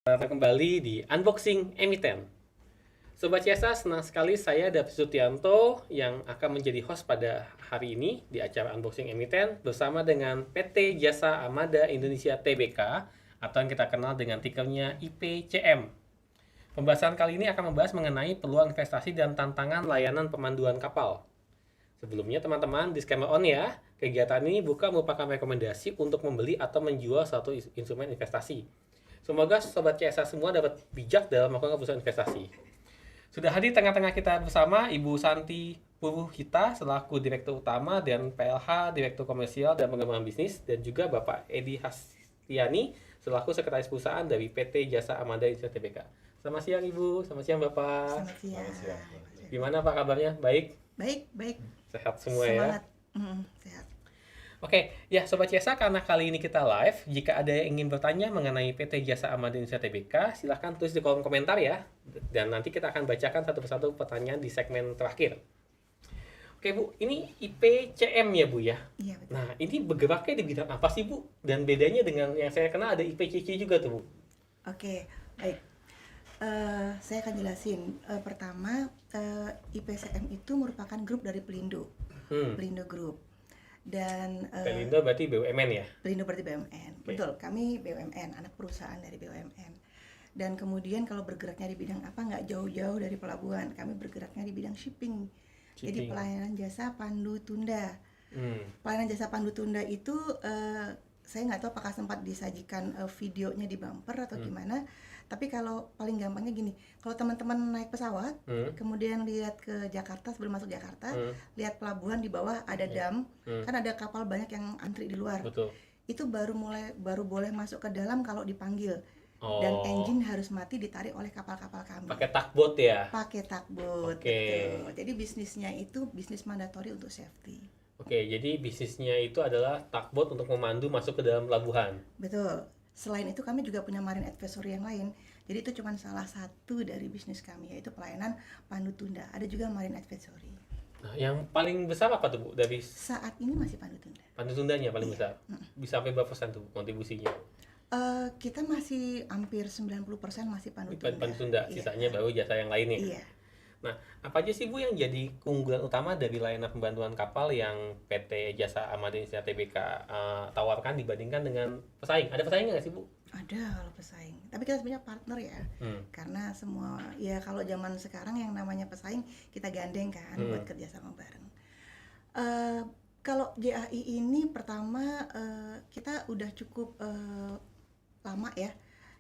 Kembali di Unboxing Emiten. Sobat Yasa, senang sekali saya David Sutianto yang akan menjadi host pada hari ini di acara Unboxing Emiten bersama dengan PT Jasa Armada Indonesia Tbk atau yang kita kenal dengan tikernya IPCM. Pembahasan kali ini akan membahas mengenai peluang investasi dan tantangan layanan pemanduan kapal. Sebelumnya teman-teman, disclaimer on ya, kegiatan ini bukan merupakan rekomendasi untuk membeli atau menjual suatu instrumen investasi. Semoga Sobat CSA semua dapat bijak dalam melakukan keputusan investasi. Sudah hadir tengah-tengah kita bersama Ibu Santi Puruhita selaku Direktur Utama dan PLH Direktur Komersial dan Pengembangan Bisnis, dan juga Bapak Edi Hastiani selaku Sekretaris Perusahaan dari PT Jasa Armada Indonesia Tbk. Selamat siang Ibu, selamat siang Bapak. Selamat siang. Gimana Pak kabarnya? Baik? Baik. Sehat semua Semangat. ya? Sehat. Oke, ya Sobat Jasa, karena kali ini kita live, jika ada yang ingin bertanya mengenai PT Jasa Armada Indonesia Tbk, silahkan tulis di kolom komentar ya. Dan nanti kita akan bacakan satu persatu pertanyaan di segmen terakhir. Oke Bu, ini IPCM ya Bu ya? Iya betul. Nah, ini bergeraknya di bidang apa sih Bu? Dan bedanya dengan yang saya kenal ada IPCC juga tuh Bu. Oke, baik. Saya akan jelasin. Pertama, IPCM itu merupakan grup dari Pelindo, Pelindo Group. Dan Pelindo berarti BUMN ya? Pelindo berarti BUMN. Oke. Betul, kami BUMN, anak perusahaan dari BUMN. Dan kemudian kalau bergeraknya di bidang apa, nggak jauh-jauh dari pelabuhan. Kami bergeraknya di bidang shipping. Jadi pelayanan jasa pandu tunda. Pelayanan jasa pandu tunda itu saya nggak tahu apakah sempat disajikan videonya di bumper atau gimana. Tapi kalau paling gampangnya gini, kalau teman-teman naik pesawat, kemudian lihat ke Jakarta sebelum masuk Jakarta, lihat pelabuhan di bawah ada dam, kan ada kapal banyak yang antri di luar. Betul. Itu baru boleh masuk ke dalam kalau dipanggil. Dan engine harus mati ditarik oleh kapal-kapal kami. Pakai tugboat ya? Pakai tugboat. Oke. Betul. Jadi bisnisnya itu bisnis mandatori untuk safety. Oke, jadi bisnisnya itu adalah tugboat untuk memandu masuk ke dalam pelabuhan. Betul. Selain itu kami juga punya marine advisory yang lain. Jadi itu cuma salah satu dari bisnis kami, yaitu pelayanan pandu tunda. Ada juga marine advisory. Nah, yang paling besar apa tuh Bu? Dari Saat ini masih pandu tunda. pandu tundanya paling besar. Bisa sampai berapa persen tuh kontribusinya? Kita masih hampir 90% masih pandu tunda. Pandu tunda, Iya. sisanya baru jasa yang lainnya. Iya. Nah, apa aja sih Bu yang jadi keunggulan utama dari layanan pembantuan kapal yang PT Jasa Armada Indonesia Tbk tawarkan dibandingkan dengan pesaing? Ada pesaingnya nggak sih Bu? Ada kalau pesaing. Tapi kita sebenarnya partner ya. Karena semua ya kalau zaman sekarang yang namanya pesaing kita gandeng kan buat kerjasama bareng. Kalau JAI ini pertama kita udah cukup lama ya.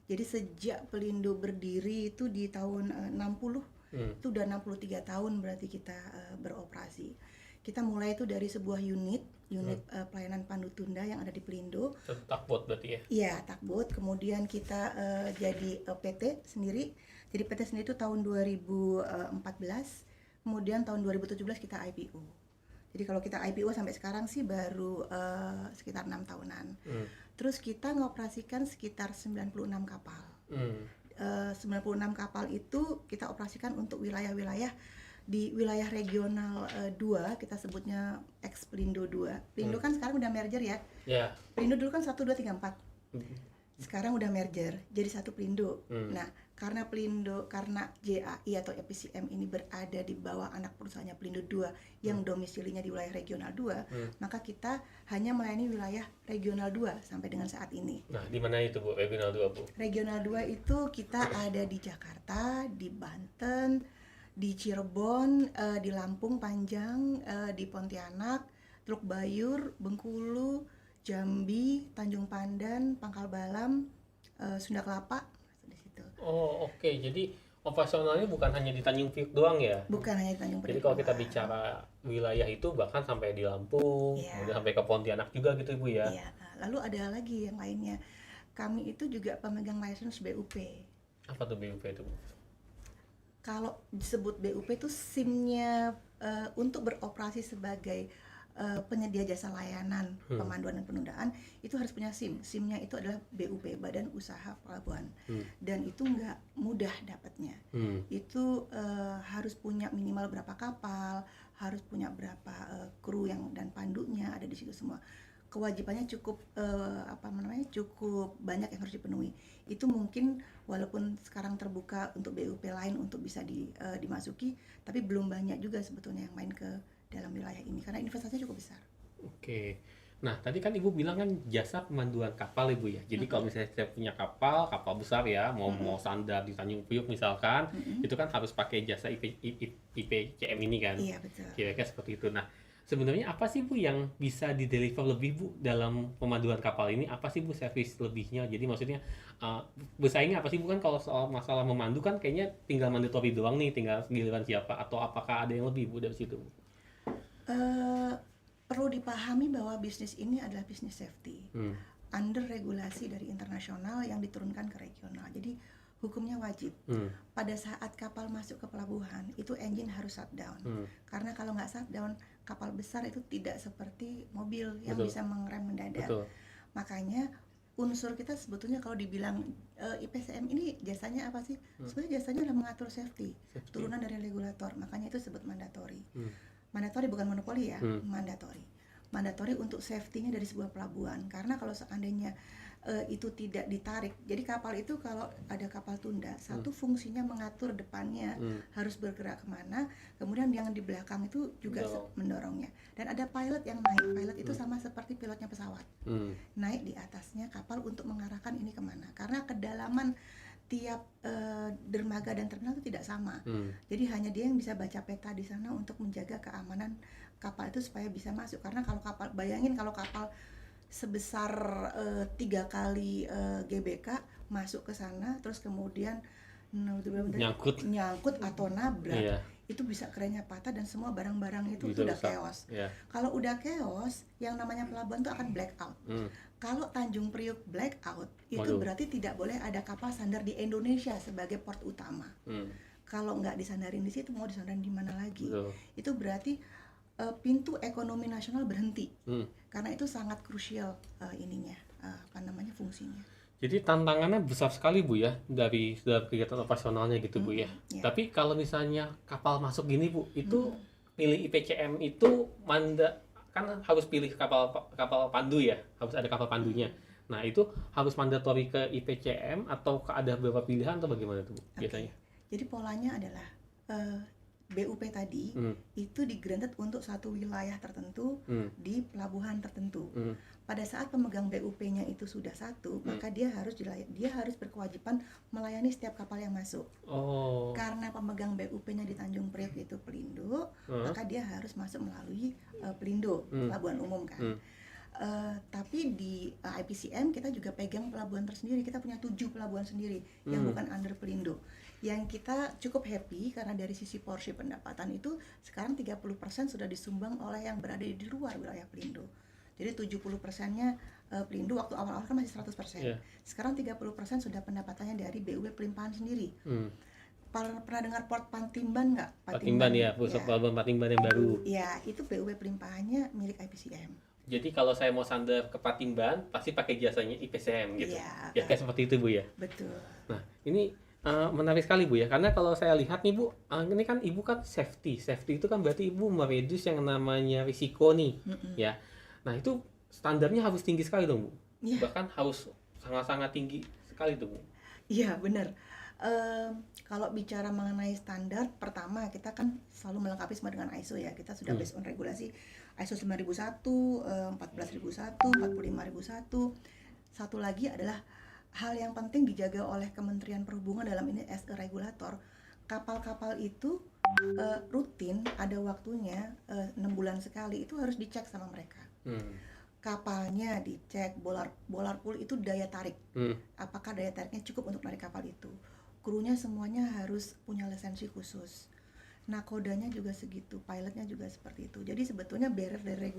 Jadi sejak Pelindo berdiri itu di tahun 60, itu udah 63 tahun berarti kita beroperasi. Kita mulai itu dari sebuah unit pelayanan pandu tunda yang ada di Pelindo. Tugboat berarti ya? Iya, tugboat. Kemudian kita jadi PT sendiri. Jadi PT sendiri itu tahun 2014. Kemudian tahun 2017 kita IPO. Jadi kalau kita IPO sampai sekarang sih baru sekitar 6 tahunan. Terus kita ngoperasikan sekitar 96 kapal. 96 kapal itu kita operasikan untuk wilayah-wilayah di wilayah regional 2, kita sebutnya ex Pelindo 2. Pelindo kan sekarang udah merger ya. Ya. Pelindo dulu kan 1, 2, 3, 4. Sekarang udah merger jadi satu Pelindo. Nah, karena JAI atau IPCM ini berada di bawah anak perusahaannya Pelindo 2 yang domisilinya di wilayah regional 2, maka kita hanya melayani wilayah regional 2 sampai dengan saat ini. Nah, di mana itu Bu, regional 2 Bu? Regional 2 itu kita ada di Jakarta, di Banten, di Cirebon, di Lampung Panjang, di Pontianak, Teluk Bayur, Bengkulu, Jambi, Tanjung Pandan, Pangkal Balam, Sunda Kelapa, di situ. Oh, oke. Jadi operasionalnya bukan hanya di Tanjung Priok doang ya? Bukan hanya di Tanjung Priok. Jadi kalau kita bicara wilayah itu bahkan sampai di Lampung, kemudian sampai ke Pontianak juga gitu Ibu ya? Iya. Lalu ada lagi yang lainnya. Kami itu juga pemegang license BUP. Apa tuh BUP itu Bu? Kalau disebut BUP itu SIM-nya untuk beroperasi sebagai penyedia jasa layanan pemanduan dan penundaan itu harus punya SIM. SIM-nya itu adalah BUP, Badan Usaha Pelabuhan. Dan itu nggak mudah dapatnya. Itu harus punya minimal berapa kapal, harus punya berapa kru yang dan pandunya ada di situ semua. Kewajibannya cukup cukup banyak yang harus dipenuhi. Itu mungkin walaupun sekarang terbuka untuk BUP lain untuk bisa dimasuki, tapi belum banyak juga sebetulnya yang main ke dalam wilayah ini karena investasinya cukup besar. Oke. Nah, tadi kan Ibu bilang kan jasa pemanduan kapal Ibu ya. Jadi kalau misalnya saya punya kapal besar ya, mau sandar di Tanjung Priok misalkan, itu kan harus pakai jasa IPCM ini kan. Iya, betul. Kira-kira seperti itu. Nah, sebenarnya apa sih Bu yang bisa di-deliver lebih Bu dalam pemanduan kapal ini? Apa sih Bu servis lebihnya? Jadi maksudnya bersaingnya apa sih Bu, kan kalau soal masalah memandu kan kayaknya tinggal mandatory doang nih, tinggal giliran siapa, atau apakah ada yang lebih Bu dari situ? Perlu dipahami bahwa bisnis ini adalah bisnis safety under regulasi dari internasional yang diturunkan ke regional. Jadi hukumnya wajib. Pada saat kapal masuk ke pelabuhan itu engine harus shutdown. Karena kalau nggak shutdown, kapal besar itu tidak seperti mobil yang bisa mengerem mendadak. Makanya unsur kita sebetulnya kalau dibilang IPCM ini jasanya apa sih? Sebenarnya jasanya adalah mengatur safety. Turunan dari regulator. Makanya itu disebut mandatory. Mandatory bukan monopoli ya, mandatory untuk safety-nya dari sebuah pelabuhan. Karena kalau seandainya itu tidak ditarik, jadi kapal itu kalau ada kapal tunda, satu fungsinya mengatur depannya harus bergerak kemana, kemudian yang di belakang itu juga mendorongnya. Dan ada pilot yang naik, pilot itu sama seperti pilotnya pesawat, naik di atasnya kapal untuk mengarahkan ini kemana. Karena kedalaman tiap dermaga dan terminal itu tidak sama. Jadi hanya dia yang bisa baca peta di sana untuk menjaga keamanan kapal itu supaya bisa masuk. Karena kalau kapal, bayangin kalau kapal sebesar 3 kali GBK masuk ke sana terus kemudian nyangkut atau nabrak, itu bisa kerennya patah dan semua barang-barang itu udah chaos. Kalau udah chaos, yang namanya pelabuhan itu akan blackout. Kalau Tanjung Priok blackout, itu berarti tidak boleh ada kapal sandar di Indonesia sebagai port utama. Kalau nggak disandarin di situ, mau disandarin di mana lagi? Itu berarti pintu ekonomi nasional berhenti. Karena itu sangat krusial fungsinya. Jadi tantangannya besar sekali Bu ya dari kegiatan operasionalnya gitu Bu ya. Tapi kalau misalnya kapal masuk gini Bu, itu pilih IPCM itu kan harus pilih kapal pandu ya, harus ada kapal pandunya. Nah itu harus mandatori ke IPCM atau ada beberapa pilihan atau bagaimana tuh Bu biasanya? Jadi polanya adalah BUP tadi itu di-granted untuk satu wilayah tertentu di pelabuhan tertentu. Pada saat pemegang BUP-nya itu sudah satu, maka dia harus berkewajiban melayani setiap kapal yang masuk. Karena pemegang BUP-nya di Tanjung Priok itu Pelindo, maka dia harus masuk melalui Pelindo, pelabuhan umum kan. Tapi di IPCM kita juga pegang pelabuhan tersendiri. Kita punya 7 pelabuhan sendiri yang bukan under Pelindo. Yang kita cukup happy karena dari sisi porsi pendapatan itu sekarang 30% sudah disumbang oleh yang berada di luar wilayah Pelindo. Jadi 70%-nya Pelindo, waktu awal-awal kan masih 100%. Sekarang 30% sudah pendapatannya dari BUP Pelimpahan sendiri. Pernah dengar Port Patimban nggak? Patimban ya, pusat pelabuhan Patimban yang baru. Ya, itu BUP Pelimpahannya milik IPCM. Jadi kalau saya mau sandar ke Patimban, pasti pakai jasanya IPCM gitu. Ya kayak seperti itu Bu ya. Betul. Nah, ini menarik sekali Bu ya, karena kalau saya lihat nih Bu, ini kan Ibu kan safety itu kan berarti Ibu mereduce yang namanya risiko nih, ya. Nah itu standarnya harus tinggi sekali dong Bu, bahkan harus sangat-sangat tinggi sekali tuh Bu. Iya benar. Kalau bicara mengenai standar, pertama kita kan selalu melengkapi semua dengan ISO ya. Kita sudah based on regulasi ISO 9001, 14001, 45001. Satu lagi adalah hal yang penting dijaga oleh Kementerian Perhubungan dalam ini as a regulator. Kapal-kapal itu rutin ada waktunya 6 bulan sekali itu harus dicek sama mereka. Kapalnya dicek, bolar pool itu daya tarik. Apakah daya tariknya cukup untuk narik kapal itu? Krunya semuanya harus punya lisensi khusus. Nakodanya juga segitu, pilotnya juga seperti itu. Jadi sebetulnya barrier dari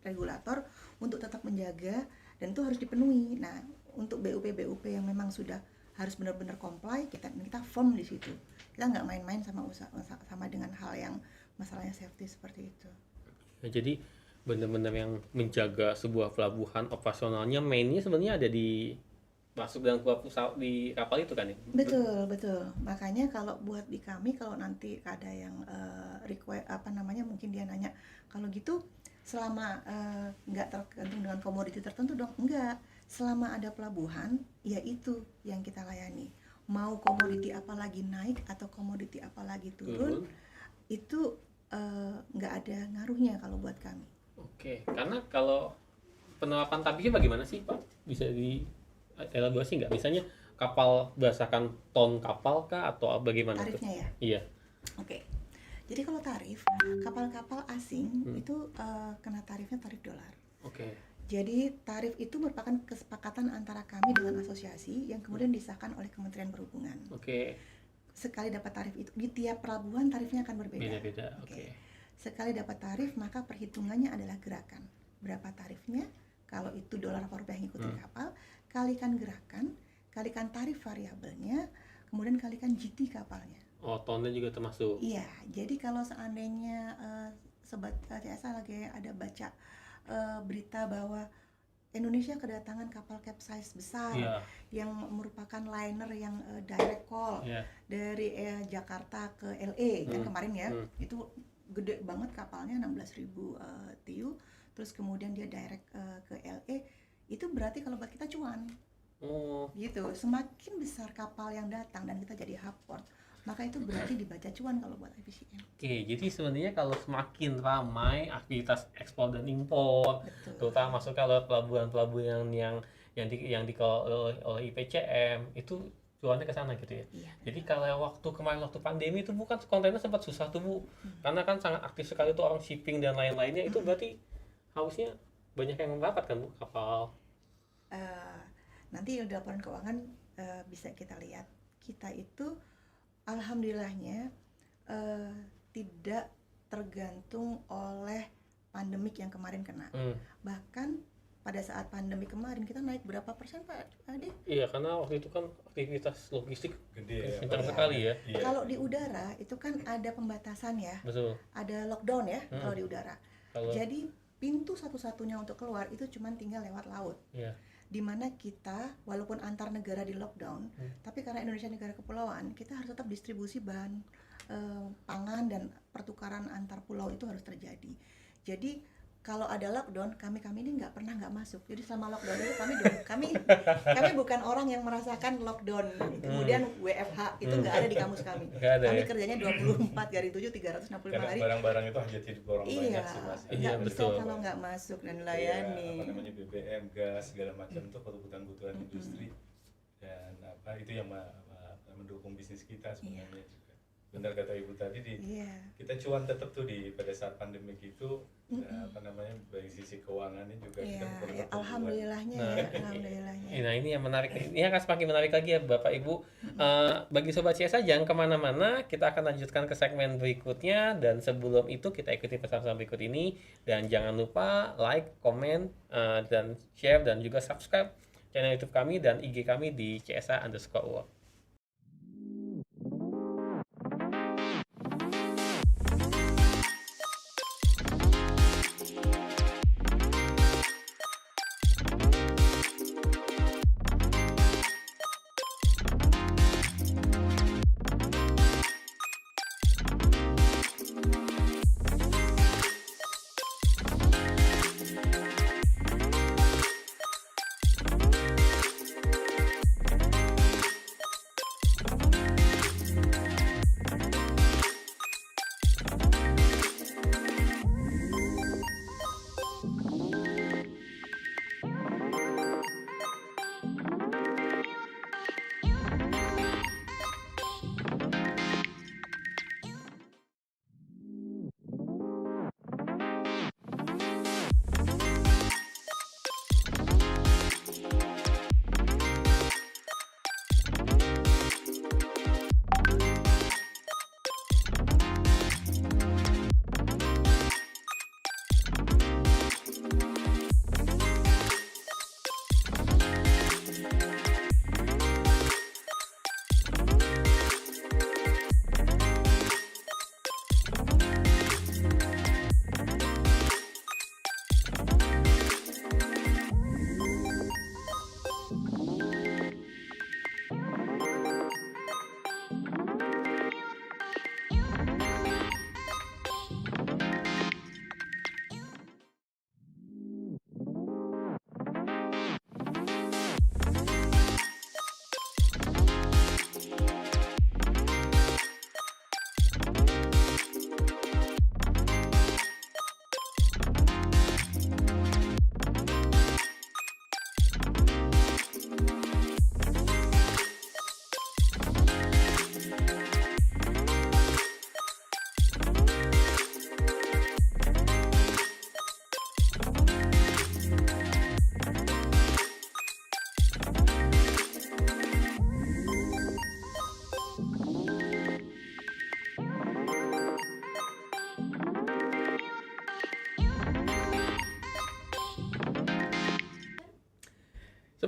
regulator untuk tetap menjaga dan itu harus dipenuhi. Nah, untuk BUP yang memang sudah harus benar-benar comply, kita firm di situ. Kita nggak main-main sama dengan hal yang masalahnya safety seperti itu. Ya, jadi benar-benar yang menjaga sebuah pelabuhan operasionalnya mainnya sebenarnya ada di masuk dan keluar pesawat di kapal itu kan ya? Betul. Makanya kalau buat di kami, kalau nanti ada yang mungkin dia nanya, kalau gitu selama nggak tergantung dengan komoditi tertentu dong? Enggak, selama ada pelabuhan, ya itu yang kita layani. Mau komoditi apa lagi naik atau komoditi apa lagi turun, itu nggak ada ngaruhnya kalau buat kami. Oke, karena kalau penerapan tarifnya bagaimana sih Pak? Bisa elaborasi nggak? Misalnya kapal berdasarkan ton kapal kah atau bagaimana tarifnya tuh? Ya? Iya. Oke. Jadi kalau tarif, kapal-kapal asing itu kena tarifnya tarif dolar. Oke. Jadi tarif itu merupakan kesepakatan antara kami dengan asosiasi yang kemudian disahkan oleh Kementerian Perhubungan. Oke. Sekali dapat tarif itu, di tiap pelabuhan tarifnya akan berbeda. Beda-beda. Oke. Sekali dapat tarif, maka perhitungannya adalah gerakan. Berapa tarifnya? Kalau itu dolar atau rupiah yang ngikutin kapal, kalikan gerakan, kalikan tarif variabelnya, kemudian kalikan GT kapalnya. Oh, tonnya juga termasuk? Iya, jadi kalau seandainya Sobat CSA lagi ada baca berita bahwa Indonesia kedatangan kapal capsize besar yang merupakan liner yang direct call dari Jakarta ke LA kan kemarin ya, itu gede banget kapalnya 16.000 TEU, terus kemudian dia direct ke LA. Itu berarti kalau buat kita cuan. Gitu. Semakin besar kapal yang datang dan kita jadi hub port, maka itu berarti dibaca cuan kalau buat IPCM. Oke, jadi sebenarnya kalau semakin ramai aktivitas ekspor dan impor, terutama masuk ke pelabuhan-pelabuhan yang dikelola oleh IPCM, itu cuannya ke sana gitu ya. Iya. Jadi kalau waktu pandemi itu bukan kontainer sempat susah tuh Bu. Karena kan sangat aktif sekali tuh orang shipping dan lain-lainnya, itu berarti harusnya banyak yang merapat kan Bu kapal. Nanti di laporan keuangan bisa kita lihat, kita itu alhamdulillahnya tidak tergantung oleh pandemik yang kemarin kena. Bahkan pada saat pandemi kemarin kita naik berapa persen Pak Ade? Iya, karena waktu itu kan aktivitas logistik gede kencang sekali ya. Iya. Kalau di udara itu kan ada pembatasan ya. Betul. Ada lockdown ya kalau di udara. Jadi pintu satu-satunya untuk keluar itu cuma tinggal lewat laut. Iya. Dimana kita walaupun antar negara di lockdown, tapi karena Indonesia negara kepulauan, kita harus tetap distribusi bahan pangan dan pertukaran antar pulau itu harus terjadi. Jadi kalau ada lockdown, kami ini nggak pernah nggak masuk. Jadi selama lockdown itu kami bukan orang yang merasakan lockdown. Kemudian WFH itu nggak ada di kamus kami. Kami kerjanya 24/7 365 hari. Barang-barang itu hanya hidup orang banyak sih Mas. Nggak bisa kalau nggak masuk dan layani. Namanya BBM, gas segala macam itu kebutuhan industri dan itu yang mendukung bisnis kita sebenarnya juga. Benar kata Ibu tadi kita cuan tetap tuh pada saat pandemi itu dari sisi keuangannya juga kita perlu alhamdulillahnya alhamdulillahnya. Nah ini yang menarik, ini akan semakin menarik lagi ya Bapak Ibu. Bagi Sobat CSA jangan kemana-mana, kita akan lanjutkan ke segmen berikutnya, dan sebelum itu kita ikuti pesan-pesan berikut ini, dan jangan lupa like, komen, dan share, dan juga subscribe channel YouTube kami dan IG kami di CSA_World.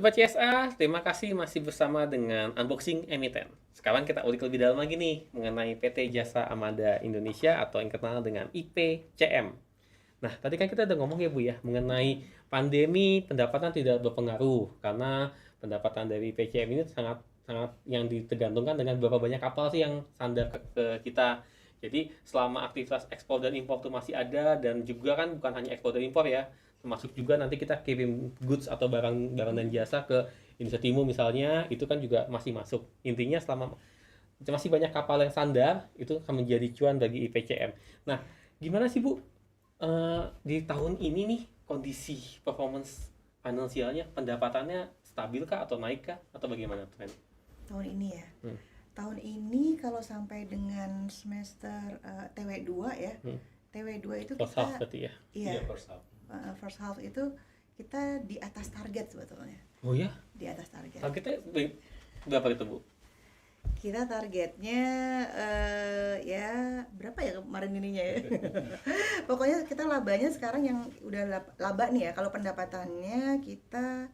Sobat CSA, terima kasih masih bersama dengan Unboxing Emiten. Sekarang kita ulik lebih dalam lagi nih mengenai PT Jasa Armada Indonesia atau yang dikenal dengan IPCM. Nah, tadi kan kita udah ngomong ya Bu ya, mengenai pandemi pendapatan tidak berpengaruh karena pendapatan dari IPCM ini sangat yang tergantungkan dengan berapa banyak kapal sih yang sandar ke kita. Jadi selama aktivitas ekspor dan impor itu masih ada, dan juga kan bukan hanya ekspor dan impor ya, termasuk juga nanti kita kirim goods atau barang dan jasa ke Indonesia Timur misalnya, itu kan juga masih masuk. Intinya selama masih banyak kapal yang sandar, itu akan menjadi cuan bagi IPCM. Nah, gimana sih Bu di tahun ini nih kondisi performance finansialnya, pendapatannya stabil kah atau naik kah atau bagaimana tren? Tahun ini ya. Tahun ini kalau sampai dengan semester TW2 ya. TW2 itu first half berarti ya? Iya, first half. First half itu kita di atas target sebetulnya. Oh ya? Di atas target. Targetnya berapa itu Bu? Kita targetnya ya berapa ya kemarin ininya ya. Pokoknya kita labanya sekarang yang udah laba nih ya. Kalau pendapatannya kita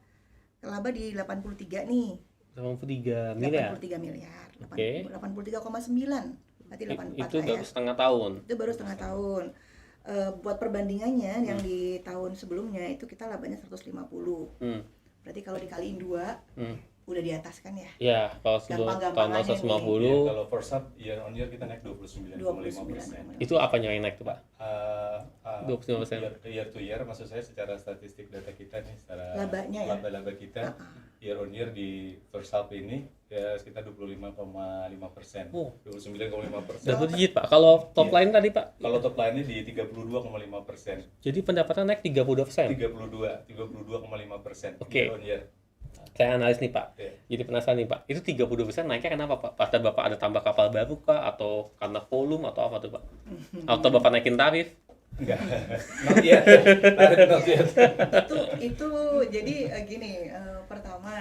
laba di 83 nih. 83 miliar. 83 miliar. Oke. 83,9. Berarti 84 itu lah baru ya. setengah tahun. Itu baru setengah tahun. Buat perbandingannya yang di tahun sebelumnya itu kita labanya 150. Berarti kalau dikaliin 2 udah di atas kan ya? Ya, kalau sebelum tahun 150. Ya, kalau first half year on year kita naik 29,5%. Itu apanya yang naik tuh Pak? 29%. Year to year, maksud saya secara statistik data kita nih, secara labanya ya? laba kita year on year di first half ini ya sekitar 25,5%. 29,5%. Double digit Pak. Kalau top line tadi Pak? Kalau top line-nya di 32,5%. Jadi pendapatan naik 32%. 32,5% Oke. year on year. Saya analis nih Pak. Jadi penasaran nih Pak. Itu 32% naiknya kenapa Pak? Pada Bapak ada tambah kapal baru kah? Atau karena volume atau apa tuh Pak? Atau Bapak naikin tarif? Enggak. Not yet. Not yet. Itu jadi gini, pertama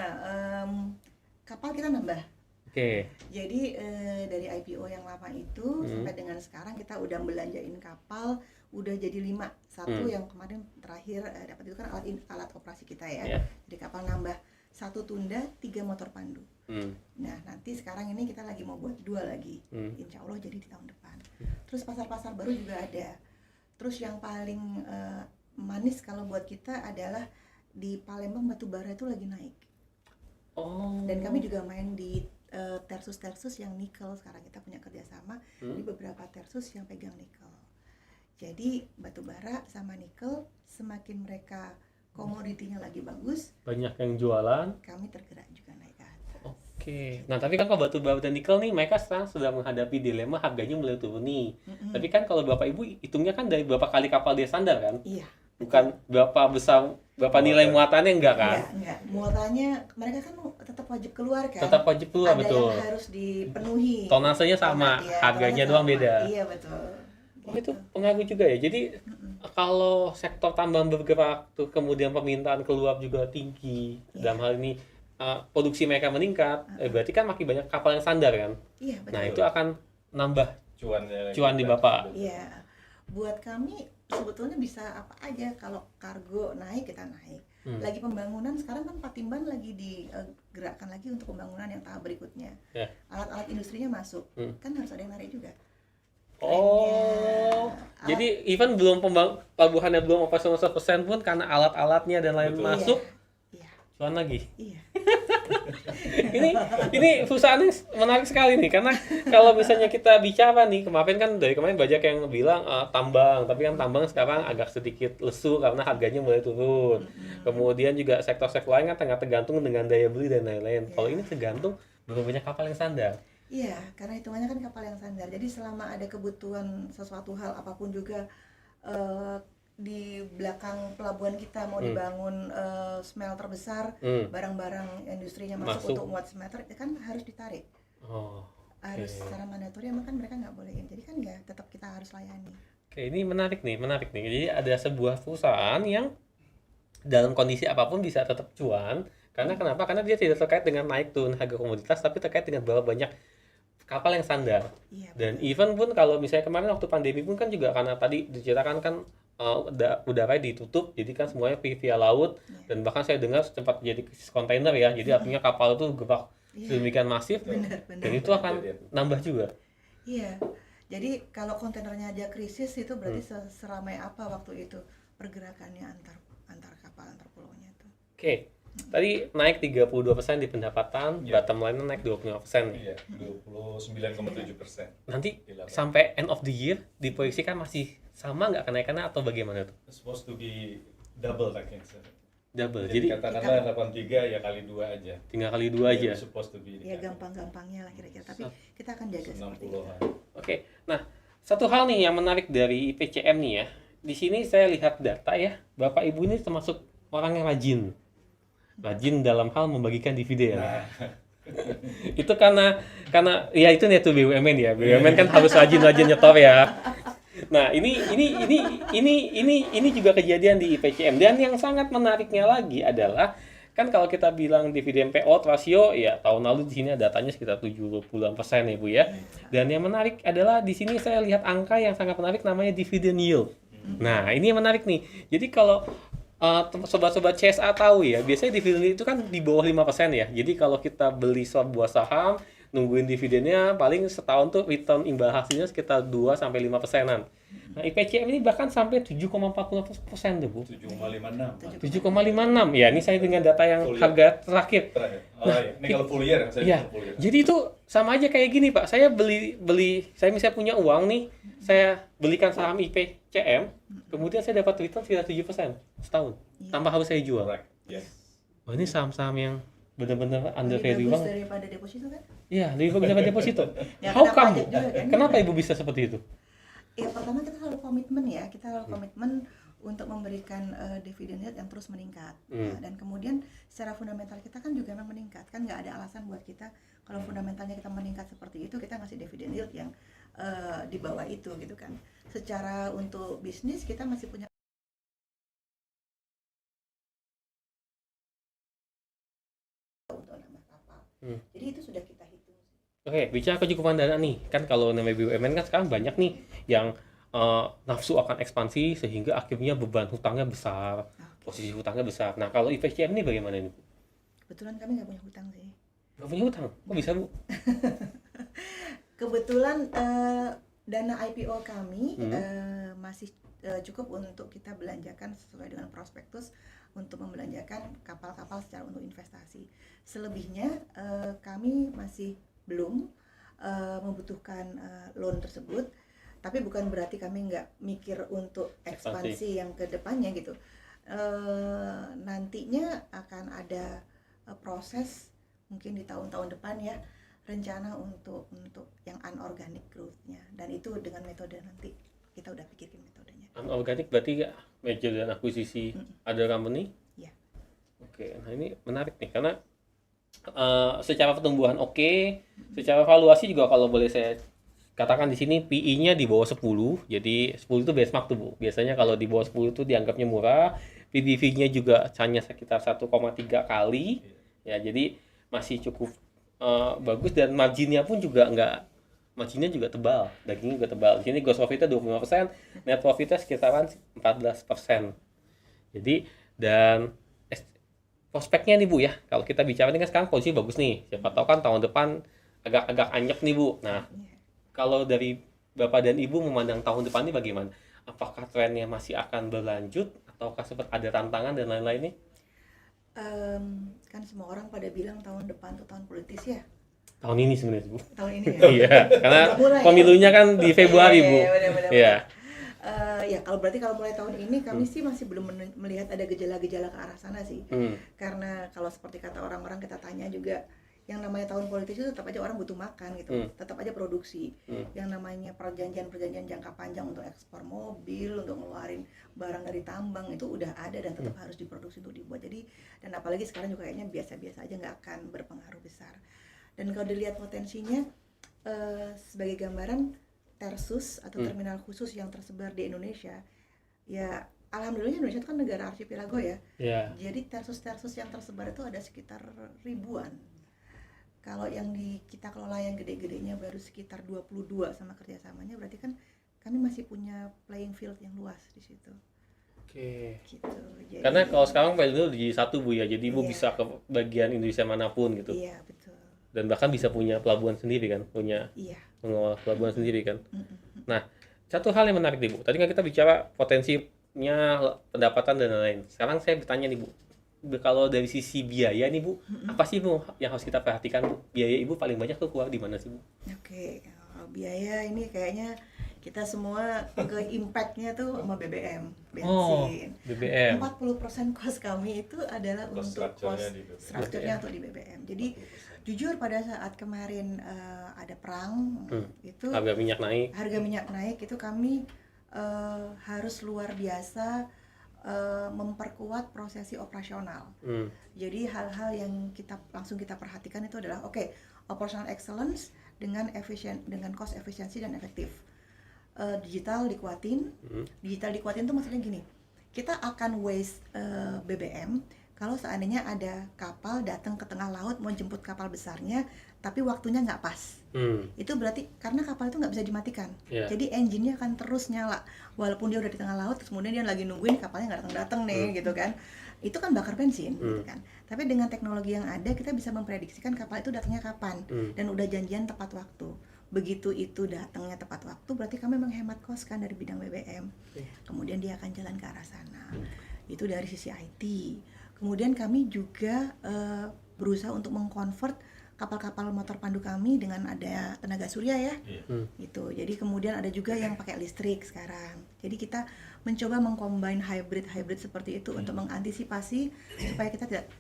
kapal kita nambah. Oke. Jadi dari IPO yang lama itu sampai dengan sekarang kita udah belanjain kapal udah jadi 5. Satu yang kemarin terakhir dapat itu kan alat operasi kita ya. Jadi kapal nambah 1 tunda, 3 motor pandu. Nah nanti sekarang ini kita lagi mau buat 2 lagi. Insya Allah jadi di tahun depan. Terus pasar-pasar baru juga ada. Terus yang paling manis kalau buat kita adalah di Palembang batubara itu lagi naik. Dan kami juga main di tersus-tersus yang nikel. Sekarang kita punya kerjasama di beberapa tersus yang pegang nikel. Jadi batubara sama nikel semakin mereka komoditinya lagi bagus, banyak yang jualan, kami tergerak juga naik ke atas. Oke. Nah tapi kan kalau batubara dan nikel nih mereka sekarang sudah menghadapi dilema harganya mulai turun nih. Tapi kan kalau Bapak Ibu hitungnya kan dari berapa kali kapal dia sandar kan? Iya. Bukan berapa besar, berapa nilai muatannya enggak kan? Enggak. Muatannya mereka kan tetap wajib keluar kan? Tetap wajib keluar, ada betul. Yang harus dipenuhi. Tonasenya sama, harganya doang beda. Iya betul. Oh itu pengaruh juga ya. Jadi kalau sektor tambang bergerak tuh kemudian permintaan keluar juga tinggi, dalam hal ini produksi mereka meningkat, berarti kan makin banyak kapal yang sandar kan? Iya betul. Nah itu akan nambah cuan di Bapak. Iya. Buat kami sebetulnya bisa apa aja, kalau kargo naik kita naik. Lagi pembangunan sekarang kan Patimban lagi digerakkan lagi untuk pembangunan yang tahap berikutnya. Alat-alat industrinya masuk, kan harus ada yang narik juga. Jadi even belum pelabuhannya belum operasional 100% pun karena alat-alatnya dan lain masuk, cuan lagi. Iya. ini perusahaan yang menarik sekali nih, karena kalau misalnya kita bicara nih, dari kemarin banyak yang bilang tambang, tapi kan tambang sekarang agak sedikit lesu karena harganya mulai turun. Kemudian juga sektor-sektor lain kan tengah tergantung dengan daya beli dan lain-lain. Kalau ini tergantung berapa banyak kapal yang sandar. Iya, karena hitungannya kan kapal yang sandar. Jadi selama ada kebutuhan sesuatu hal apapun juga di belakang pelabuhan kita mau dibangun smelter besar, barang-barang industrinya masuk untuk muat smelter, kan harus ditarik. Harus secara mandatori, emang kan mereka nggak bolehin. Jadi kan ya tetap kita harus layani. Oke, ini menarik nih. Jadi ada sebuah perusahaan yang dalam kondisi apapun bisa tetap cuan. Karena kenapa? Karena dia tidak terkait dengan naik turun harga komoditas, tapi terkait dengan berapa banyak kapal yang sandar. Dan even pun kalau misalnya kemarin waktu pandemi pun kan juga karena tadi diceritakan kan udara ditutup, jadi kan semuanya via laut, dan bahkan saya dengar sempat jadi krisis kontainer ya, jadi artinya kapal itu gerak sedemikian masif, dan itu akan nambah juga. Iya, jadi kalau kontainernya aja krisis itu berarti seramai apa waktu itu pergerakannya antar kapal, antar pulaunya itu. Oke. Tadi naik 32% di pendapatan, bottom line naik 25%. Iya, 29,7%. Nanti sampai end of the year diproyeksikan masih sama nggak kenaikannya atau bagaimana tuh? Supposed to be double I think. Double. Jadi katakanlah 83 ya kali 2 aja. Tinggal kali 2 aja. Supposed to be. Ya gampang-gampangnya lah kira-kira, tapi kita akan jaga seperti itu. Oke. Nah, satu hal nih yang menarik dari IPCM nih ya. Di sini saya lihat data ya, Bapak Ibu ini termasuk orang yang rajin dalam hal membagikan dividen. Nah. Itu karena ya itu nih tuh BUMN ya. BUMN kan harus rajin nyetor ya. Nah, ini juga kejadian di IPCM, dan yang sangat menariknya lagi adalah kan kalau kita bilang dividen payout ratio ya tahun lalu di sini datanya sekitar 70% ya Bu ya. Dan yang menarik adalah di sini saya lihat angka yang sangat menarik namanya dividend yield. Nah, ini yang menarik nih. Jadi kalau sobat-sobat CSA tahu ya, biasanya dividen itu kan di bawah 5% ya. Jadi kalau kita beli sebuah saham, nungguin dividennya paling setahun tuh return imbal hasilnya sekitar 2-5%-an. Nah, IPCM ini bahkan sampai 7,40% tuh Bu. 7,56. 7,56. Ya, ini saya dengan data yang harga terakhir. Nah, ini kalau full year saya ya, full year. Jadi itu sama aja kayak gini Pak. Saya saya misalnya punya uang nih, saya belikan saham IPCM, kemudian saya dapat return sekitar 7% setahun. Tanpa harus saya jual. Yes. Oh, ini saham-saham yang benar-benar under value banget. Daripada deposito kan? Iya, lebih bagus daripada deposito. Ya, How come? juga, kan? Kenapa Ibu bisa seperti itu? Ya, pertama kita selalu komitmen ya. Kita selalu komitmen untuk memberikan dividen yield yang terus meningkat. Nah, dan kemudian secara fundamental kita kan juga memang meningkat. Kan nggak ada alasan buat kita kalau fundamentalnya kita meningkat seperti itu, kita ngasih dividen yield yang di bawah itu gitu kan. Secara untuk bisnis kita masih punya untuk nambah kapal. Jadi itu sudah kita hitung. Oke, bicara kecukupan dana nih, kan kalau namanya BUMN kan sekarang banyak nih yang nafsu akan ekspansi sehingga akhirnya beban hutangnya besar, posisi hutangnya besar. Nah, kalau IPCM ini bagaimana ini? Kebetulan kami nggak punya hutang sih. Nggak punya hutang? Kok bisa Bu? Kebetulan dana IPO kami masih cukup untuk kita belanjakan sesuai dengan prospektus untuk membelanjakan kapal-kapal secara untuk investasi. Selebihnya kami masih belum membutuhkan loan tersebut, tapi bukan berarti kami nggak mikir untuk ekspansi yang ke depannya gitu. Nantinya akan ada proses mungkin di tahun-tahun depan ya, rencana untuk yang unorganic growth-nya, dan itu dengan metode nanti kita udah pikirin metodenya. Unorganic berarti ya merger dan akuisisi other company? Ya. Oke, nah ini menarik nih karena secara pertumbuhan oke, secara valuasi juga kalau boleh saya katakan di sini PE-nya di bawah 10. Jadi 10 itu benchmark tuh Bu. Biasanya kalau di bawah 10 itu dianggapnya murah. PBV-nya juga hanya sekitar 1,3 kali. Ya, jadi masih cukup bagus, dan marginnya pun juga marginnya juga tebal, dagingnya juga tebal. Di sini gross profitnya 25%, net profitnya sekitaran 14%. Jadi dan prospeknya nih Bu ya, kalau kita bicara ini kan sekarang kondisi bagus nih, siapa tahu kan tahun depan agak anjak nih Bu. Nah, kalau dari Bapak dan Ibu memandang tahun depan ini bagaimana? Apakah trennya masih akan berlanjut ataukah sempat ada tantangan dan lain-lain nih? Kan semua orang pada bilang tahun depan tuh tahun politis ya. Tahun ini sebenarnya Bu. Tahun ini ya. Iya, karena pemilunya kan di Februari Bu. Iya. Ya kalau berarti kalau mulai tahun ini kami sih masih belum melihat ada gejala-gejala ke arah sana sih. Karena kalau seperti kata orang-orang kita tanya juga, yang namanya tahun politis itu tetap aja orang butuh makan gitu, tetap aja produksi. Yang namanya perjanjian jangka panjang untuk ekspor mobil, untuk ngeluarin barang dari tambang itu udah ada dan tetap harus diproduksi untuk dibuat. Jadi, dan apalagi sekarang juga kayaknya biasa-biasa aja, nggak akan berpengaruh besar. Dan kalau dilihat potensinya, sebagai gambaran, tersus atau terminal khusus yang tersebar di Indonesia, ya alhamdulillah Indonesia itu kan negara archipelago ya. Jadi tersus-tersus yang tersebar itu ada sekitar ribuan. Kalau yang kita kelola yang gede-gedenya baru sekitar 22 sama kerjasamanya, berarti kan kami masih punya playing field yang luas di situ. Oke. Gitu. Jadi, Karena kalau sekarang Pelindo di satu Bu ya, jadi Ibu bisa ke bagian Indonesia manapun gitu. Iya, betul. Dan bahkan bisa punya pelabuhan sendiri kan, mengelola pelabuhan sendiri kan. Nah, satu hal yang menarik nih Bu, tadi kan kita bicara potensinya, pendapatan dan lain-lain. Sekarang saya bertanya nih Bu, kalau dari sisi biaya nih Bu, apa sih Bu yang harus kita perhatikan Bu? Biaya Ibu paling banyak tuh keluar di mana sih Bu? Oke, biaya ini kayaknya kita semua ke impact-nya tuh sama BBM, bensin. BBM. 40% cost kami itu adalah untuk cost strukturnya untuk di BBM. Jadi jujur pada saat kemarin ada perang itu harga minyak naik itu kami harus luar biasa memperkuat prosesi operasional. Jadi hal-hal yang langsung kita perhatikan itu adalah operational excellence dengan cost efisiensi dan efektif. Digital dikuatin tuh maksudnya gini, kita akan waste BBM kalau seandainya ada kapal datang ke tengah laut mau jemput kapal besarnya tapi waktunya nggak pas. Itu berarti karena kapal itu nggak bisa dimatikan, jadi engine-nya akan terus nyala walaupun dia udah di tengah laut, terus kemudian dia lagi nungguin kapalnya nggak datang nih gitu kan. Itu kan bakar bensin gitu kan. Tapi dengan teknologi yang ada kita bisa memprediksikan kapal itu datangnya kapan dan udah janjian tepat waktu. Begitu itu datangnya tepat waktu, berarti kami menghemat cost kan dari bidang BBM. Kemudian dia akan jalan ke arah sana. Itu dari sisi IT. Kemudian kami juga berusaha untuk mengkonvert kapal-kapal motor pandu kami dengan ada tenaga surya ya. Gitu. Jadi kemudian ada juga yang pakai listrik sekarang. Jadi kita mencoba mengcombine hybrid seperti itu untuk mengantisipasi supaya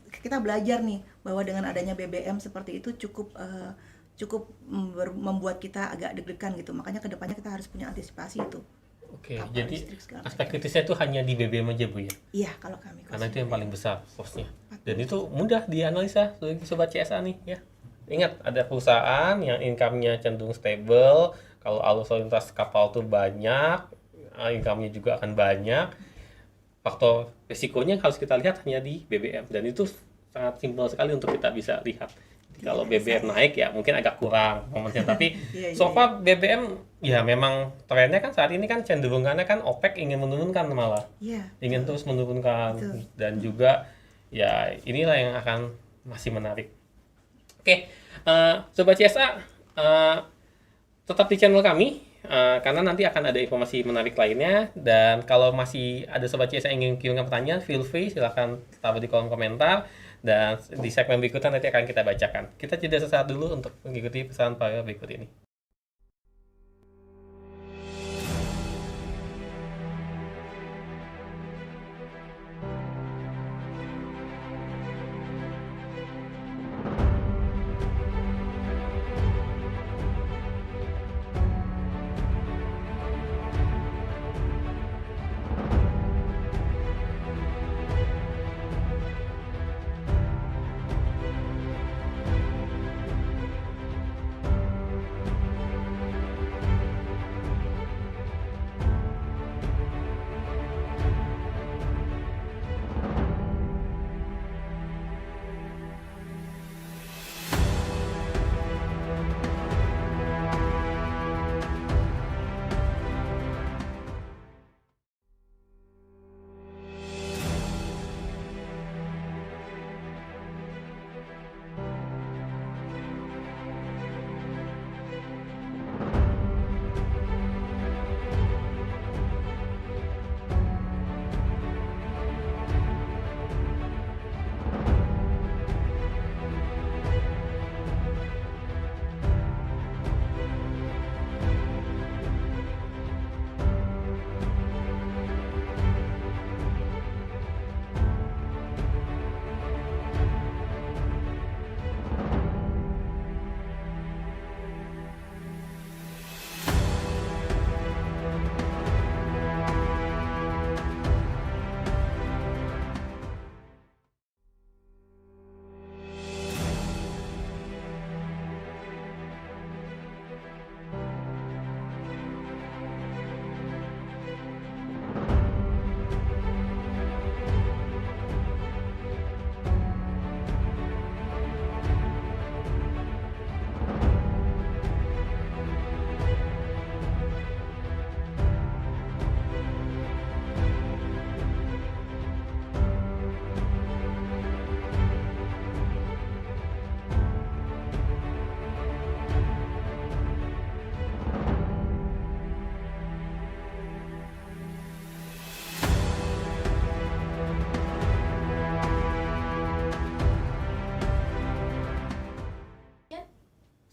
kita belajar nih bahwa dengan adanya BBM seperti itu cukup membuat kita agak deg-degan gitu. Makanya kedepannya kita harus punya antisipasi itu. Oke, jadi aspek kritisnya itu hanya di BBM aja Bu ya? Iya, kalau kami. Karena itu yang paling besar costnya. Dan itu mudah dianalisa bagi Sobat CSA nih ya. Ingat, ada perusahaan yang income-nya cenderung stable, kalau arus lalu lintas kapal tuh banyak, income-nya juga akan banyak. Faktor risikonya harus kita lihat hanya di BBM. Dan itu sangat simpel sekali untuk kita bisa lihat. Kalau BBM naik ya mungkin agak kurang momennya, tapi so far BBM ya memang trennya kan saat ini kan cenderungannya kan OPEC ingin menurunkan malah, ingin terus menurunkan. Dan juga ya inilah yang akan masih menarik. Oke, Sobat CSA tetap di channel kami karena nanti akan ada informasi menarik lainnya. Dan kalau masih ada Sobat CSA yang ingin kirimkan pertanyaan, feel free, silahkan taruh di kolom komentar. Dan di segmen berikutnya nanti akan kita bacakan. Kita jeda sesaat dulu untuk mengikuti pesan para berikut ini.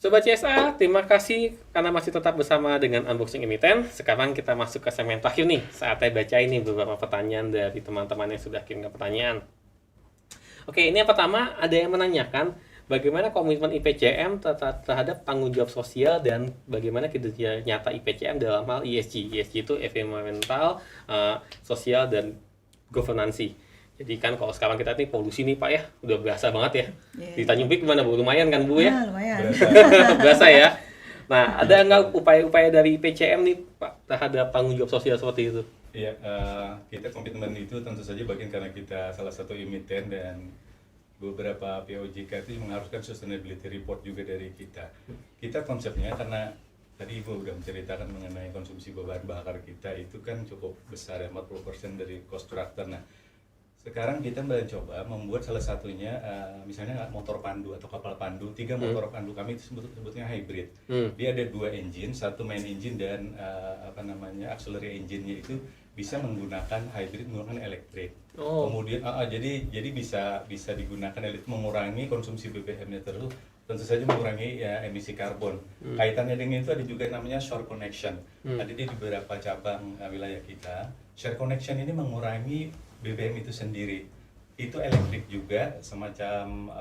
Sobat CSA, terima kasih karena masih tetap bersama dengan Unboxing Emiten. Sekarang kita masuk ke segmen terakhir nih. Saatnya baca ini beberapa pertanyaan dari teman-teman yang sudah kirim pertanyaan. Oke, ini yang pertama ada yang menanyakan bagaimana komitmen IPCM terhadap tanggung jawab sosial dan bagaimana kinerja nyata IPCM dalam hal ESG. ESG itu environmental, sosial, dan governancy. Jadi kan kalau sekarang kita nih polusi nih Pak ya, udah berasa banget ya. Di Tanjung Priok gimana Bu? Lumayan kan Bu ya? Lumayan. Berasa ya. Nah, ada nggak upaya-upaya dari IPCM nih Pak terhadap tanggung jawab sosial seperti itu? Iya, kita komitmen itu tentu saja bagian karena kita salah satu emiten dan beberapa POJK itu mengharuskan sustainability report juga dari kita. Kita konsepnya karena tadi Ibu udah menceritakan mengenai konsumsi bahan bakar kita itu kan cukup besar ya, 40% dari cost structure. Nah, sekarang kita mencoba membuat salah satunya misalnya motor pandu atau kapal pandu. 3 motor pandu kami itu sebutnya hybrid. Dia ada 2 engine, satu main engine dan auxiliary engine-nya itu bisa menggunakan hybrid, menggunakan elektrik. Kemudian jadi bisa digunakan elektrik, mengurangi konsumsi BBM-nya terus, tentu saja mengurangi ya emisi karbon. Kaitannya dengan itu ada juga namanya shore connection. Ada di beberapa cabang wilayah kita. Shore connection ini mengurangi BBM itu sendiri. Itu elektrik juga, semacam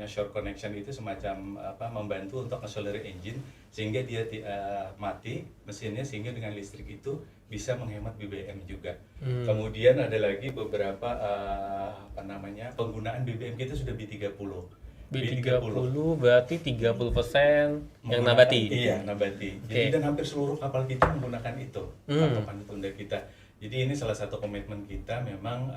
shore connection itu semacam membantu untuk auxiliary engine sehingga dia mati mesinnya, sehingga dengan listrik itu bisa menghemat BBM juga. Kemudian ada lagi beberapa penggunaan BBM kita sudah B30. B30 berarti 30% yang nabati. Iya, nabati. Jadi dan hampir seluruh kapal kita menggunakan itu, kapal pandu tunda kita. Jadi ini salah satu komitmen kita memang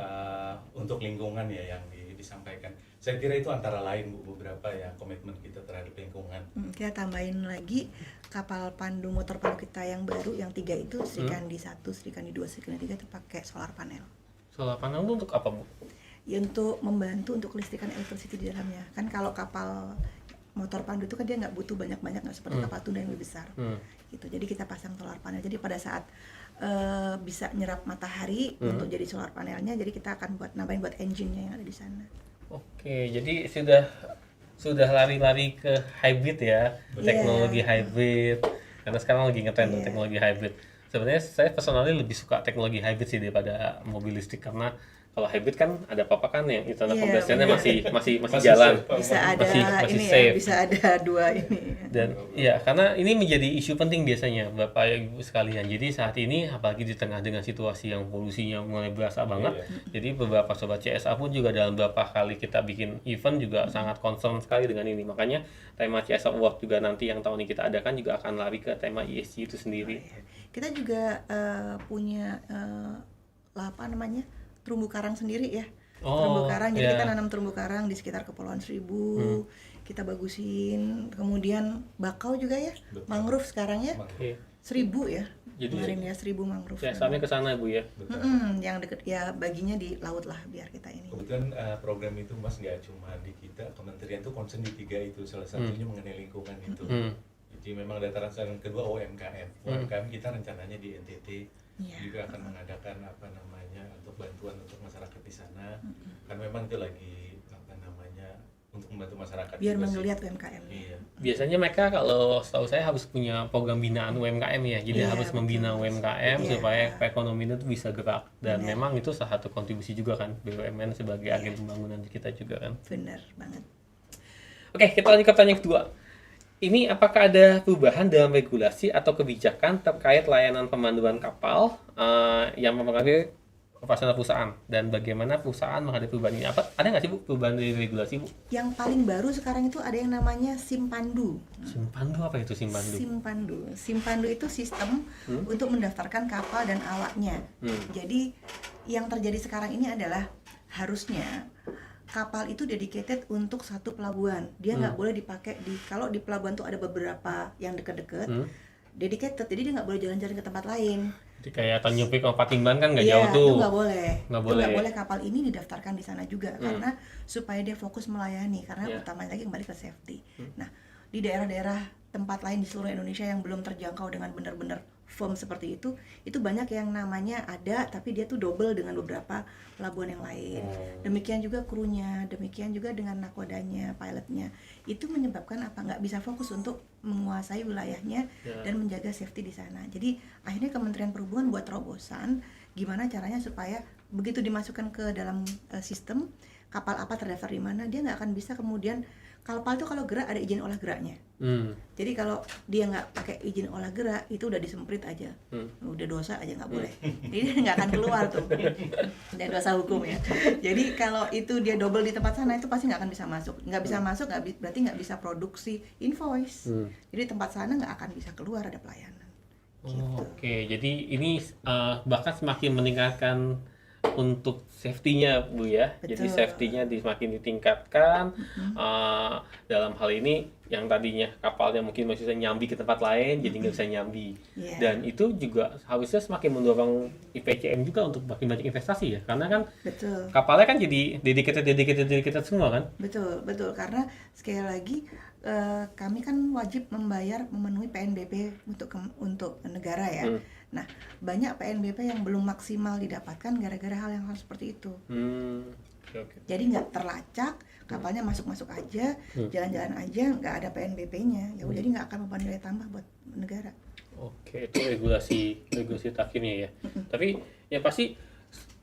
untuk lingkungan ya yang disampaikan. Saya kira itu antara lain beberapa ya komitmen kita terhadap lingkungan. Kita tambahin lagi kapal pandu, motor pandu kita yang baru yang 3 itu Sri Kandi 1, Sri Kandi 2, Sri Kandi 3 itu pakai solar panel. Solar panel itu untuk apa Bu? Ya untuk membantu untuk kelistrikan electricity di dalamnya. Kan kalau kapal motor pandu itu kan dia nggak butuh banyak-banyak, nggak seperti kapal tunda yang lebih besar. Gitu. Jadi kita pasang solar panel. Jadi pada saat bisa nyerap matahari untuk jadi solar panelnya, jadi kita akan nambahin buat engine-nya yang ada di sana. Oke, jadi sudah lari-lari ke hybrid ya, teknologi hybrid. Karena sekarang lagi ngetren teknologi hybrid. Sebenarnya saya personally lebih suka teknologi hybrid sih daripada mobil listrik, karena kalau hybrid kan ada apa-apa kan yang internal combustion-nya masih jalan. Bisa ada masih ini safe. ya, bisa ada 2 ini. Dan ya karena ini menjadi isu penting biasanya Bapak Ibu sekalian. Jadi saat ini apalagi di tengah dengan situasi yang polusinya mulai berasa banget. Jadi beberapa sobat CSA pun juga dalam beberapa kali kita bikin event juga sangat concern sekali dengan ini. Makanya tema CSA Award juga nanti yang tahun ini kita adakan juga akan lari ke tema ESG itu sendiri. Kita juga punya terumbu karang sendiri ya. Terumbu karang, jadi kita nanam terumbu karang di sekitar Kepulauan Seribu. Kita bagusin, kemudian bakau juga ya. Betul. Mangrove sekarang ya. 1000 ya. Jadi kemarin ya 1000 mangrove. Ya, sampai ke sana Bu ya. Yang deket ya, baginya di laut lah biar kita ini. Kebetulan program itu Mas nggak cuma di kita, kementerian tuh concern di 3 itu, salah satunya mengenai lingkungan itu. Jadi memang dataran kedua UMKM. UMKM kita rencananya di NTT juga akan mengadakan untuk bantuan untuk masyarakat di sana. Kan memang itu lagi untuk membantu masyarakat biar menggeliat UMKM. Iya. Biasanya mereka kalau setahu saya harus punya program binaan UMKM ya. Jadi harus membina UMKM supaya ekonomi itu bisa gerak, dan memang itu salah satu kontribusi juga kan BUMN sebagai agen pembangunan kita juga kan. Benar banget. Oke, kita lanjut ke pertanyaan kedua. Ini apakah ada perubahan dalam regulasi atau kebijakan terkait layanan pemanduan kapal yang mempengaruhi operasional perusahaan, dan bagaimana perusahaan menghadapi perubahan ini? Ada nggak sih Bu perubahan dari regulasi Bu? Yang paling baru sekarang itu ada yang namanya Simpandu. Simpandu apa itu Simpandu? Simpandu itu sistem untuk mendaftarkan kapal dan awaknya. Jadi yang terjadi sekarang ini adalah harusnya kapal itu dedicated untuk satu pelabuhan. Dia nggak boleh dipakai kalau di pelabuhan tuh ada beberapa yang deket-deket, dedicated, jadi dia nggak boleh jalan-jalan ke tempat lain. Jadi kayak Tanjung Priok sama Patimban kan nggak jauh tuh. Itu nggak boleh. Nggak boleh kapal ini didaftarkan di sana juga karena supaya dia fokus melayani, karena utamanya lagi kembali ke safety. Nah, di daerah-daerah tempat lain di seluruh Indonesia yang belum terjangkau dengan benar-benar firm seperti itu banyak yang namanya ada tapi dia tuh double dengan beberapa pelabuhan yang lain. Demikian juga krunya, demikian juga dengan nakodanya, pilotnya. Itu menyebabkan nggak bisa fokus untuk menguasai wilayahnya dan menjaga safety di sana. Jadi akhirnya Kementerian Perhubungan buat terobosan gimana caranya supaya begitu dimasukkan ke dalam sistem kapal apa terdaftar di mana, dia nggak akan bisa kemudian kapal itu kalau gerak ada izin olah geraknya. Jadi kalau dia nggak pakai izin olah gerak itu udah disemprit aja, udah dosa aja nggak boleh. Jadi dia nggak akan keluar tuh, dan dosa hukum ya. Jadi kalau itu dia double di tempat sana itu pasti nggak akan bisa masuk. Nggak bisa masuk berarti nggak bisa produksi invoice. Jadi tempat sana nggak akan bisa keluar ada pelayanan. Gitu. Oke, jadi ini bahkan semakin meningkatkan untuk safety-nya Bu ya. Betul. Jadi safety-nya semakin ditingkatkan. Dalam hal ini yang tadinya kapalnya mungkin masih bisa nyambi ke tempat lain, jadi nggak bisa nyambi. Dan itu juga harusnya semakin mendorong IPCM juga untuk makin banyak investasi ya, karena kan Betul. kapalnya kan jadi dedicated semua kan. Betul karena sekali lagi kami kan wajib memenuhi PNBP untuk negara ya. Nah, banyak PNBP yang belum maksimal didapatkan gara-gara hal yang seperti itu. Okay. Jadi nggak terlacak, kapalnya masuk-masuk aja, jalan-jalan aja, nggak ada PNBP-nya. Ya udah, jadi nggak akan membawa nilai tambah buat negara. Oke, itu regulasi takimnya ya. Tapi ya pasti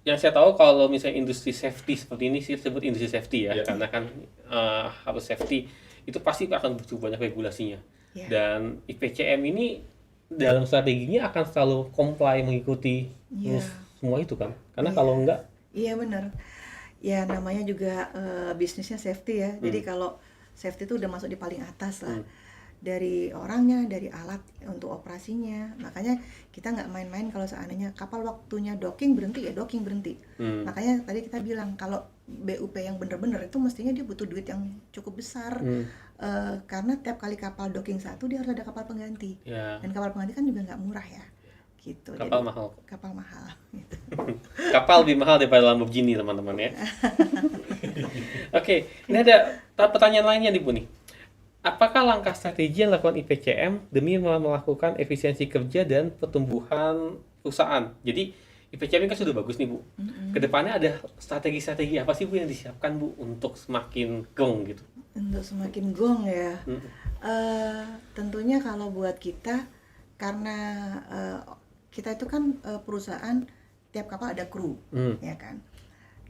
yang saya tahu kalau misalnya industri safety seperti ini sih disebut industri safety ya, karena kan harus safety, itu pasti akan butuh banyak regulasinya. Dan IPCM ini dalam strateginya akan selalu comply mengikuti semua itu kan, karena kalau enggak. Iya benar. Ya namanya juga bisnisnya safety ya. Jadi kalau safety itu udah masuk di paling atas lah. Dari orangnya, dari alat untuk operasinya. Makanya kita nggak main-main kalau seandainya kapal waktunya docking berhenti ya docking berhenti. Makanya tadi kita bilang kalau BUP yang bener-bener itu mestinya dia butuh duit yang cukup besar. Karena tiap kali kapal docking satu dia harus ada kapal pengganti. Dan kapal pengganti kan juga nggak murah ya. Gitu. Kapal jadi, mahal. Kapal mahal. Gitu. Kapal lebih mahal daripada Lamborghini teman-teman ya. Oke, ini ada pertanyaan lainnya nih Bu nih. Apakah langkah strategi yang dilakukan IPCM demi melakukan efisiensi kerja dan pertumbuhan perusahaan? Jadi IPCM ini kan sudah bagus nih Bu. Kedepannya ada strategi-strategi apa sih Bu yang disiapkan Bu untuk semakin gong gitu? Untuk semakin gong ya. Tentunya kalau buat kita karena kita itu kan perusahaan tiap kapal ada kru, ya kan.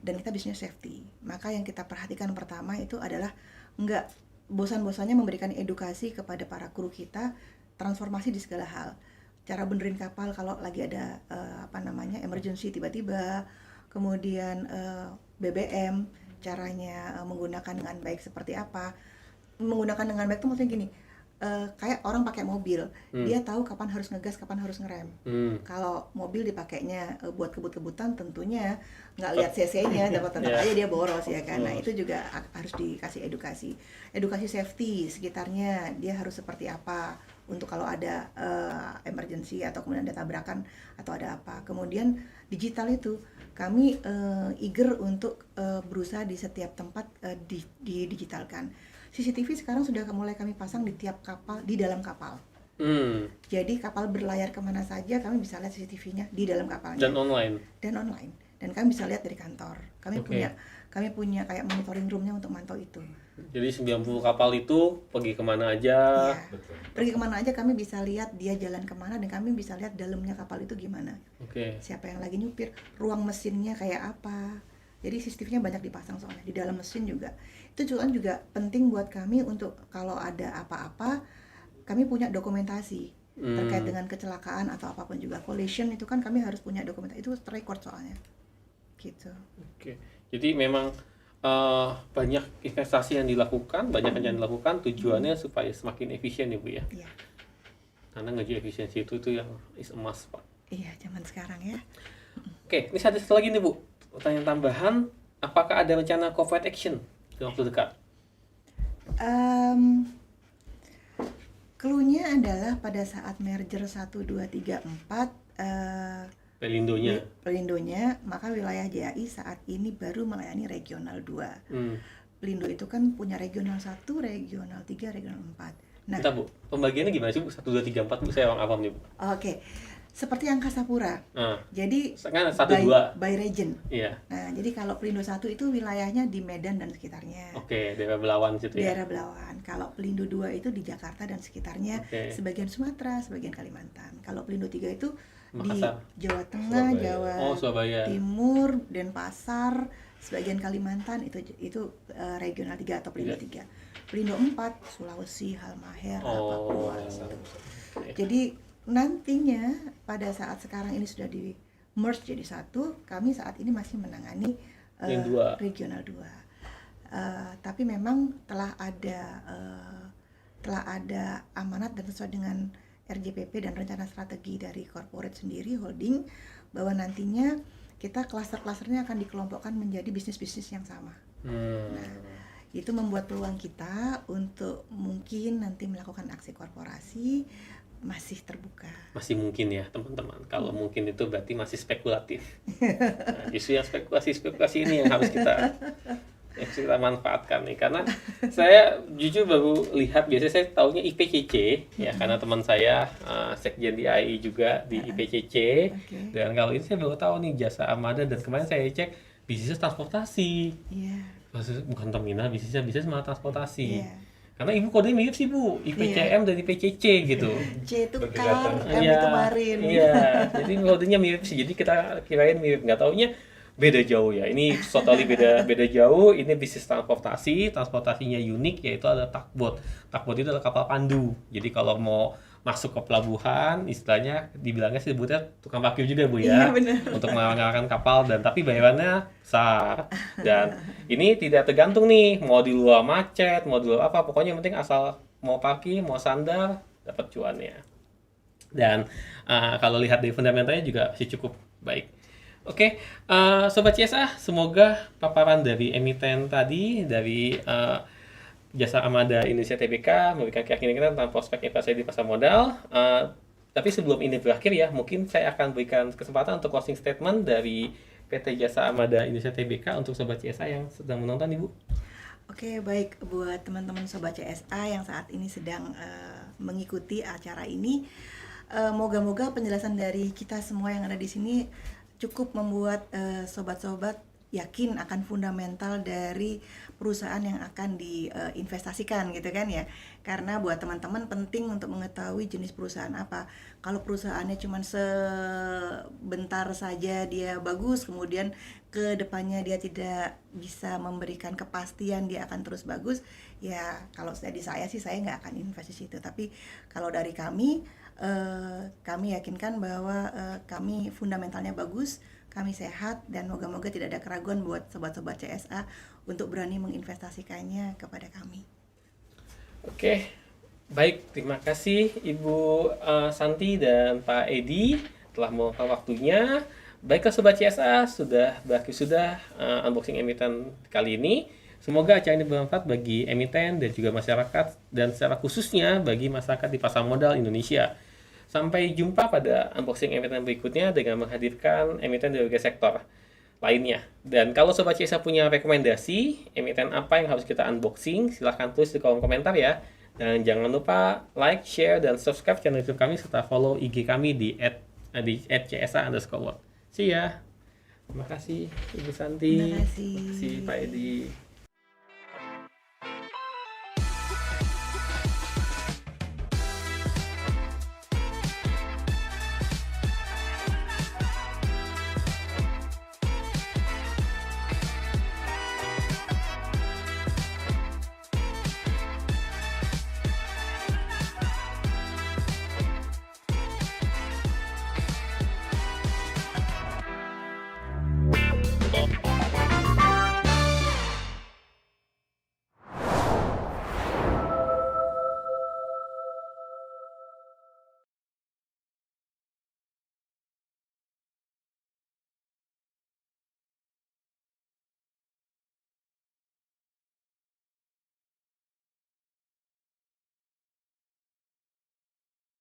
Dan kita bisnisnya safety. Maka yang kita perhatikan pertama itu adalah nggak bosan-bosannya memberikan edukasi kepada para kru kita, transformasi di segala hal. Cara benerin kapal kalau lagi ada emergency tiba-tiba, kemudian BBM, caranya menggunakan dengan baik seperti apa. Menggunakan dengan baik itu maksudnya gini, kayak orang pakai mobil, dia tahu kapan harus ngegas, kapan harus ngerem. Kalau mobil dipakainya buat kebut-kebutan, tentunya nggak lihat cc-nya, dapat aja dia boros ya kan. Nah itu juga harus dikasih edukasi safety sekitarnya, dia harus seperti apa untuk kalau ada emergency atau kemudian ada tabrakan atau ada apa. Kemudian digital itu kami eager untuk berusaha di setiap tempat didigitalkan. CCTV sekarang sudah mulai kami pasang di tiap kapal, di dalam kapal. Jadi kapal berlayar kemana saja kami bisa lihat CCTV-nya di dalam kapalnya. Dan online. Dan kami bisa lihat dari kantor. Kami punya kayak monitoring room-nya untuk mantau itu. Jadi 90 kapal itu pergi kemana aja? Ya, pergi kemana aja kami bisa lihat dia jalan kemana, dan kami bisa lihat dalamnya kapal itu gimana. Siapa yang lagi nyupir, ruang mesinnya kayak apa. Jadi CCTV-nya banyak dipasang soalnya di dalam mesin juga. Itu juga penting buat kami untuk kalau ada apa-apa kami punya dokumentasi terkait dengan kecelakaan atau apapun juga. Collision itu kan kami harus punya dokumentasi, itu record soalnya. Gitu. Jadi memang banyak investasi yang dilakukan, tujuannya supaya semakin efisien ya Bu ya. Iya. Karena ngaji efisiensi itu yang is a must Pak. Iya, zaman sekarang ya. Ini satu lagi nih Bu. Pertanyaan tambahan, apakah ada rencana corporate action dalam waktu dekat? Clue-nya adalah pada saat merger 1, 2, 3, 4 Pelindonya, maka wilayah JAI saat ini baru melayani regional 2. Pelindo itu kan punya regional 1, regional 3, regional 4. Nah, kita Bu, pembagiannya gimana sih Bu? 1, 2, 3, 4 Bu, saya orang awam nih Bu. Oke. Seperti Angkasa Pura. Jadi kan 1, 2 by region. Iya. Nah, jadi kalau Pelindo 1 itu wilayahnya di Medan dan sekitarnya. Oke, daerah Belawan situ ya. Daerah Belawan. Kalau Pelindo 2 itu di Jakarta dan sekitarnya, sebagian Sumatera, sebagian Kalimantan. Kalau Pelindo 3 itu Makassar, di Jawa Tengah, Jawa Timur, Denpasar, sebagian Kalimantan itu regional 3 atau Pelindo 3. Pelindo 4 Sulawesi, Halmahera, Papua. Jadi nantinya pada saat sekarang ini sudah di merge jadi satu, kami saat ini masih menangani regional 2. Tapi memang telah ada amanat dan sesuai dengan RJPP dan rencana strategi dari corporate sendiri holding bahwa nantinya kita klaster-klasternya akan dikelompokkan menjadi bisnis-bisnis yang sama. Nah, itu membuat peluang kita untuk mungkin nanti melakukan aksi korporasi masih terbuka. Masih mungkin ya teman-teman. Kalau mungkin itu berarti masih spekulatif. Nah, justru yang spekulasi ini yang harus kita manfaatkan nih, karena saya jujur baru lihat, biasanya saya taunya IPCC ya, karena teman saya sekjen di AI juga di IPCC. Dan kalau ini saya baru tahu nih Jasa Armada, dan kemarin saya cek bisnis transportasi. Maksudnya bukan terminal, bisnisnya malah transportasi. Karena ibu kodenya mirip sih Bu, IPCM dan IPCC gitu. C itu car, M itu marin. Iya, jadi kodenya mirip sih. Jadi kita kirain mirip, nggak taunya beda jauh ya. Ini totally beda jauh. Ini bisnis transportasinya unik, yaitu ada tugboat. Tugboat itu adalah kapal pandu. Jadi kalau mau masuk ke pelabuhan, istilahnya dibilangnya sebutnya tukang parkir juga Bu ya. Iya, untuk mengarahkan kapal, dan tapi bayarannya besar. Dan ini tidak tergantung nih mau di luar macet, mau di luar apa, pokoknya yang penting asal mau parkir, mau sandar, dapat cuannya. Dan kalau lihat dari fundamentalnya juga masih cukup baik. Oke, Sobat CSA, semoga paparan dari emiten tadi, dari Jasa Armada Indonesia Tbk memberikan keyakinan kita tentang prospek investasi di pasar modal. Tapi sebelum ini berakhir ya, mungkin saya akan berikan kesempatan untuk closing statement dari PT Jasa Armada Indonesia Tbk untuk Sobat CSA yang sedang menonton, Ibu. Oke, baik buat teman-teman Sobat CSA yang saat ini sedang mengikuti acara ini, moga-moga penjelasan dari kita semua yang ada di sini cukup membuat sobat-sobat yakin akan fundamental dari perusahaan yang akan diinvestasikan gitu kan ya. Karena buat teman-teman penting untuk mengetahui jenis perusahaan apa. Kalau perusahaannya cuma sebentar saja dia bagus, kemudian ke depannya dia tidak bisa memberikan kepastian dia akan terus bagus, ya kalau dari saya sih saya nggak akan investasi situ. Tapi kalau dari kami yakinkan bahwa kami fundamentalnya bagus, kami sehat, dan moga-moga tidak ada keraguan buat sobat-sobat CSA untuk berani menginvestasikannya kepada kami. Oke, baik, terima kasih Ibu Santi dan Pak Edi telah meluangkan waktunya. Baiklah Sobat CSA, sudah unboxing emiten kali ini. Semoga acara ini bermanfaat bagi emiten dan juga masyarakat, dan secara khususnya bagi masyarakat di pasar modal Indonesia. Sampai jumpa pada unboxing emiten berikutnya dengan menghadirkan emiten dari berbagai sektor lainnya. Dan kalau Sobat CSA punya rekomendasi emiten apa yang harus kita unboxing, silahkan tulis di kolom komentar ya. Dan jangan lupa like, share, dan subscribe channel YouTube kami serta follow IG kami di @CSA_world. See ya. Terima kasih Ibu Santi. Terima kasih Pak Edi.